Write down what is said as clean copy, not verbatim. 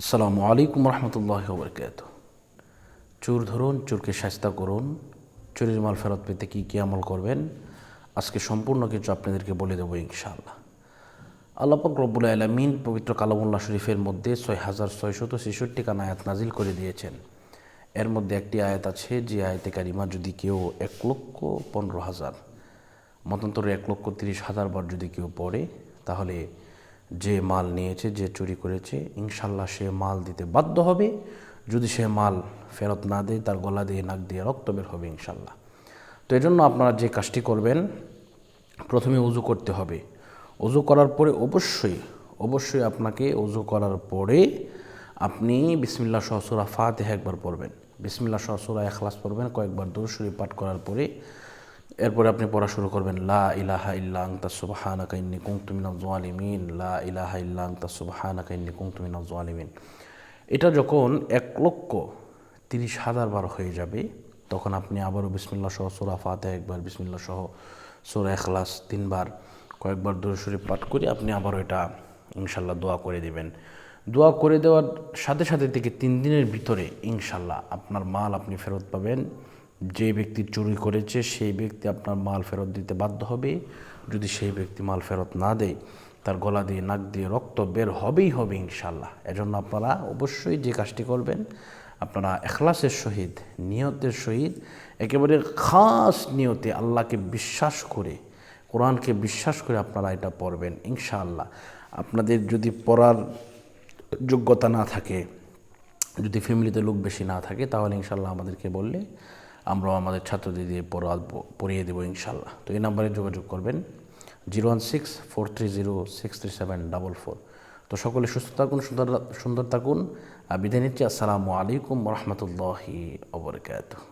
আসসালামু আলাইকুম রহমতুল্লাহি ওয়া বারাকাতুহু। চোর ধরুন, চোরকে শায়েস্তা করুন। চুরির মাল ফেরত পেতে কী কী আমল করবেন আজকে সম্পূর্ণ কিছু আপনাদেরকে বলে দেবো ইনশাআল্লাহ। আল্লাহ পাক রব্বুল আলামিন পবিত্র কালামুল্লাহ শরীফের মধ্যে 6666 আয়াত নাজিল করে দিয়েছেন। এর মধ্যে একটি আয়াত আছে যে আয়াতে কারিমা যদি কেউ 1,15,000 মতান্তরে 1,30,000 বার যদি কেউ পড়ে, তাহলে যে মাল নিয়েছে, যে চুরি করেছে, ইনশাল্লাহ সে মাল দিতে বাধ্য হবে। যদি সে মাল ফেরত না দেয়, তার গলা দিয়ে নাক দিয়ে রক্ত বের হবে ইনশাল্লাহ। তো এজন্য আপনারা যে কাজটি করবেন, প্রথমে উজু করতে হবে। উজু করার পরে অবশ্যই আপনাকে উজু করার পরে আপনি বিসমিল্লাহ সহ সূরা ফাতিহা একবার পড়বেন, বিসমিল্লাহ সহ সূরা ইখলাস পড়বেন, কয়েকবার দুরূদ শরীফ পাঠ করার পরে এরপরে আপনি পড়া শুরু করবেন লা ইলাহা ইল্লা আনতা সুবহানাকা ইন্নী কুনতু মিনাজ জালিমিন, লা ইলাহা ইল্লা আনতা সুবহানাকা ইন্নী কুনতু মিনাজ জালিমিন। এটা যখন 1,30,000 বার হয়ে যাবে, তখন আপনি আবারও বিসমিল্লাহ সহ সূরা ফাতিহা একবার, বিসমিল্লাহ সহ সূরা ইখলাস 3 বার, কয়েকবার দুরূদ শরীফ পাঠ করে আপনি আবারও এটা ইনশাল্লাহ দোয়া করে দিবেন। দোয়া করে দেওয়ার সাথে সাথে থেকে 3 দিনের ভিতরে ইনশাল্লাহ আপনার মাল আপনি ফেরত পাবেন। যে ব্যক্তি চুরি করেছে সেই ব্যক্তি আপনার মাল ফেরত দিতে বাধ্য হবে। যদি সেই ব্যক্তি মাল ফেরত না দেয়, তার গলা দিয়ে নাক দিয়ে রক্ত বের হবেই হবে ইনশাল্লাহ। এজন্য আপনারা অবশ্যই যে কাজটি করবেন, আপনারা ইখলাসের সহিত, নিয়তের সহিত, একেবারে খাস নিয়তে আল্লাহকে বিশ্বাস করে, কোরআনকে বিশ্বাস করে আপনারা এটা পড়বেন ইনশাআল্লাহ। আপনাদের যদি পড়ার যোগ্যতা না থাকে, যদি ফ্যামিলিতে লোক বেশি না থাকে, তাহলে ইনশাআল্লাহ আমাদেরকে বললে আমরাও আমাদের ছাত্রদের দিয়ে পড়িয়ে দেবো ইনশাআল্লাহ। তো এই নাম্বারে যোগাযোগ করবেন 016-430-63744। তো সকলে সুস্থ থাকুন, সুন্দর থাকুন। বিদায় নিচ্ছি। আসসালামু আলাইকুম রহমতুল্লাহি ওয়া বারাকাতুহু।